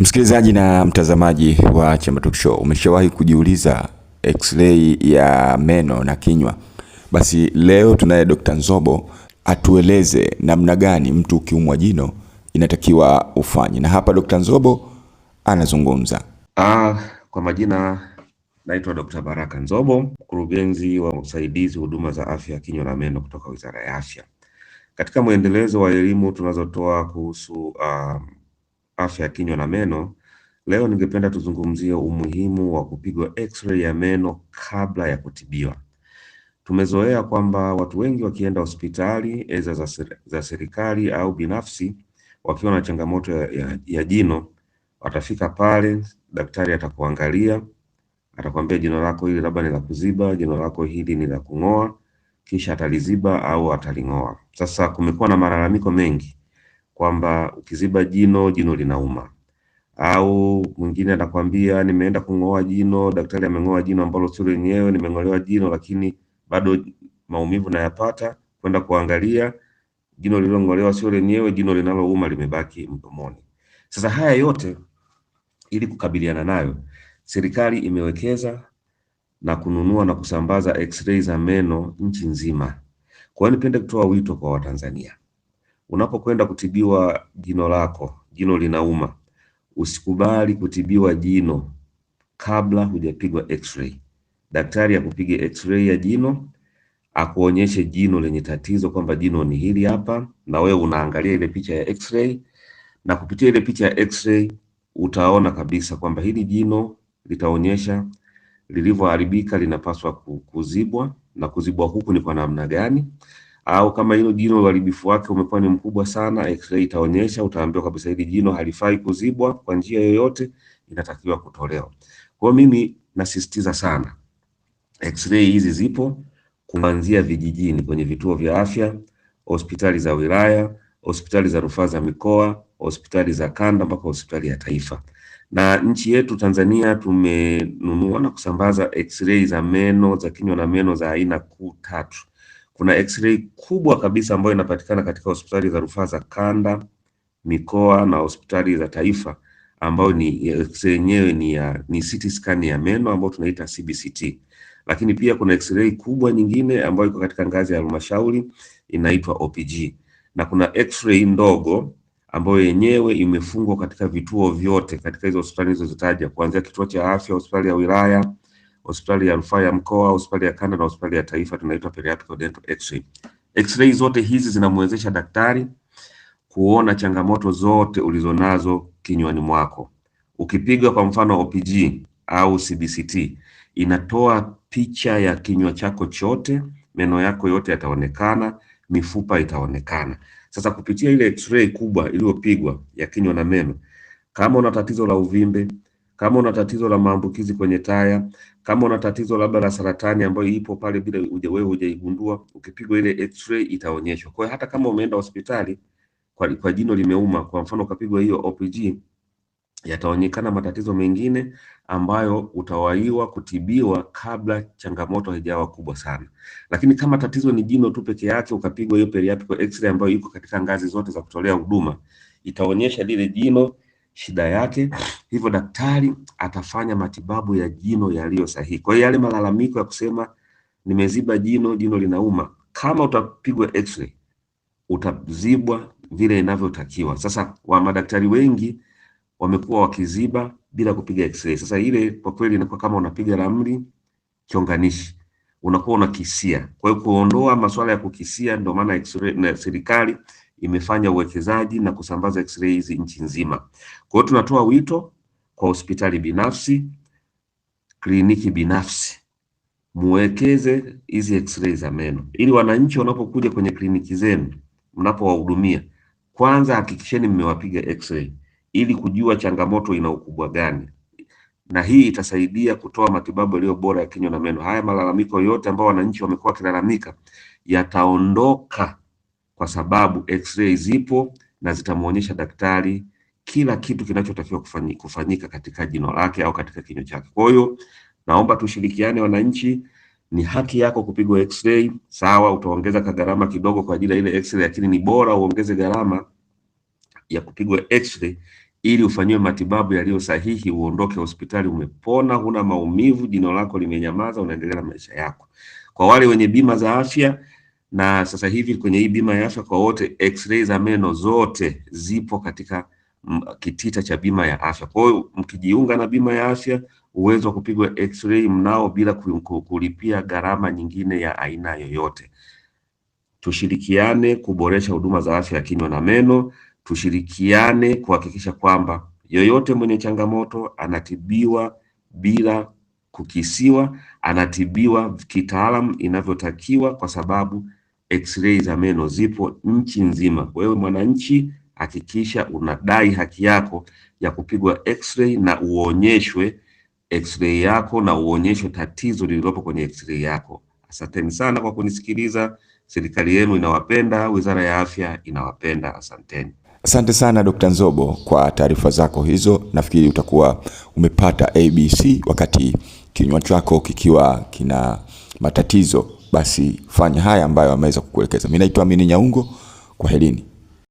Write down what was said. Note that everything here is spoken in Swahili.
Msikilizaji na mtazamaji wa Chemba Talk Show, umeshawahi kujiuliza x-ray ya meno na kinywa? Basi leo tunaye Dr. Nzobo atueleze namna gani mtu ukiumwa jino inatakiwa ufanye. Na hapa Dr. Nzobo anazungumza. Kwa majina naitwa Dr. Baraka Nzobo, mkurugenzi wa usaidizi huduma za afya ya kinywa na meno kutoka Wizara ya Afya. Katika mwendelezo wa elimu tunazotoa kuhusu afya ya kinywa na meno, leo ningependa tuzungumzie umuhimu wa kupigwa x-ray ya meno kabla ya kutibiwa. Tumezoea kwamba watu wengi wakienda hospitali eza za serikali au binafsi wakiwa na changamoto ya jino, watafika pale, daktari atakuangalia, atakwambia jino lako hili labda ni la kuziba, jino lako hili ni la kung'oa, kisha ataliziba au ataling'oa. Sasa kumekuwa na malalamiko mengi kwamba ukiziba jino linauma, au mwingine anakwambia nimeenda kung'oa jino, daktari ameng'oa jino ambalo sio lenyewe, nimeng'olewa jino lakini bado maumivu nayapata, kwenda kuangalia jino lililong'olewa sio lenyewe, jino linalouma limebaki mdomoni. Sasa haya yote ili kukabiliana nayo, serikali imewekeza na kununua na kusambaza x-ray za meno nchi nzima. Kwa hiyo nipende kutoa wito kwa Watanzania. Unapokwenda kutibiwa jino lako, jino linauma, usikubali kutibiwa jino kabla hujapigwa x-ray. Daktari akupige x-ray ya jino, akuonyeshe jino lenye tatizo kwamba jino ni hili hapa, na wewe unaangalia ile picha ya x-ray, na kupitia ile picha ya x-ray utaona kabisa kwamba hili jino litaonyesha lilivyoharibika, linapaswa kuzibwa, na kuzibwa huku ni kwa namna gani. Au kama hilo jino uharibifu wake umekuwa ni mkubwa sana, x-ray itaonyesha, utaambiwa kabisa hili jino halifai kuzibwa kwa njia yoyote, inatakiwa kutolewa. Kwa mimi nasisitiza sana, x-ray hizi zipo kuanzia vijijini, kwenye vituo vya afya, hospitali za wilaya, hospitali za rufaa za mikoa, hospitali za kanda mpaka hospitali ya taifa. Na nchi yetu Tanzania tumenunua na kusambaza x-ray za meno, za kinywa na meno za aina kuu tatu. Kuna x-ray kubwa kabisa ambayo inapatikana katika hospitali za rufaa za kanda, mikoa na hospitali za taifa, ambayo ni x-ray yenyewe ni CT scan ya meno ambayo tunaita CBCT. Lakini pia kuna x-ray kubwa nyingine ambayo iko katika ngazi ya halmashauri inaitwa OPG. Na kuna x-ray ndogo ambayo yenyewe imefungwa katika vituo vyote katika hizo hospitali nilizozitaja, kuanzia kituo cha afya, hospitali ya wilaya, hospitali ya rufaa ya mkoa, hospitali ya kanda na hospitali ya taifa, tunaitwa periapical dental x-ray. X-ray zote hizi zinamwezesha daktari kuona changamoto zote ulizonazo kinywani mwako. Ukipiga kwa mfano OPG au CBCT, inatoa picha ya kinywa chako chote, meno yako yote yataonekana, mifupa itaonekana. Sasa kupitia ile x-ray kubwa iliyopigwa ya kinywa na meno, kama una tatizo la uvimbe, kama una tatizo la maambukizi kwenye taya, kama una tatizo labda la saratani ambayo ipo pale bila wewe hujaigundua, ukipigwa ile x-ray itaonyeshwa. Kwa hiyo hata kama umeenda hospitali kwa jino limeuma, kwa mfano ukapigwa hiyo OPG, yataonekana matatizo mengine ambayo utawaiwa kutibiwa kabla changamoto haijawa kubwa sana. Lakini kama tatizo ni jino tu peke yake, ukapigwa hiyo periapical x-ray ambayo iko katika ngazi zote za kutolea huduma, itaonyesha lile jino shida yake, hivyo daktari atafanya matibabu ya jino yaliyo sahihi. Kwa hiyo yale malalamiko ya kusema nimeziba jino linauma, kama utapigwa x-ray utazibwa vile inavyotakiwa. Sasa madaktari wengi wamekuwa wakiziba bila kupiga x-ray. Sasa ile kwa kweli inakuwa kama unapiga ramli chonganishi, unakuwa unakisia. Kwa hiyo kuondoa masuala ya kukisia, ndio maana x-ray na serikali imefanya uwekezaji na kusambaza x-ray hizi nchi nzima. Kwa hiyo tunatoa wito kwa hospitali binafsi, kliniki binafsi, muwekeze hizi x-ray za meno, ili wananchi wanapokuja kwenye kliniki zenu, mnapowahudumia, kwanza hakikisheni mmewapiga x-ray ili kujua changamoto ina ukubwa gani, na hii itasaidia kutoa matibabu yaliyo bora ya kinywa na meno. Haya malalamiko yote ambao wananchi wamekuwa wakilalamika yataondoka kwa sababu x-ray zipo na zitamuonyesha daktari kila kitu kinachotakiwa kufanyika katika jino lake au katika kinywa chake. Kwa hiyo naomba tushirikiane wananchi, ni haki yako kupigwa x-ray. Sawa, utaongeza gharama kidogo kwa ajili ya ile x-ray, lakini ni bora uongeze gharama ya kupigwa x-ray ili ufanyiwe matibabu yaliyo sahihi, uondoke hospitali umepona, huna maumivu, jino lako limenyamaza, unaendelea na maisha yako. Kwa wale wenye bima za afya, na sasa hivi kwenye hii bima ya afya kwa wote, x-ray za meno zote zipo katika kitita cha bima ya afya. Kwa hiyo mkijiunga na bima ya afya, uwezo wa kupigwa x-ray mnao bila kulipia gharama nyingine ya aina yoyote. Tushirikiane kuboresha huduma za afya ya kinywa na meno. Tushirikiane kuhakikisha kwamba yoyote mwenye changamoto anatibiwa bila kukisiwa, anatibiwa kitaalamu inavyotakiwa, kwa sababu x-ray za meno zipo nchi nzima. Wewe mwananchi, hakikisha unadai haki yako ya kupigwa x-ray na uonyeshwe x-ray yako na uonyeshwe tatizo lililopo kwenye x-ray yako. Asanteni sana kwa kunisikiliza. Serikali yenu inawapenda, Wizara ya Afya inawapenda. Asanteni. Asante sana Dr. Nzobo kwa taarifa zako hizo. Nafikiri utakuwa umepata ABC wakati kinywa chako kikiwa kina matatizo, basi fanya haya ambayo ameweza kukuelekeza. Mimi naitwa Amini Nyaungo. Kwaherini.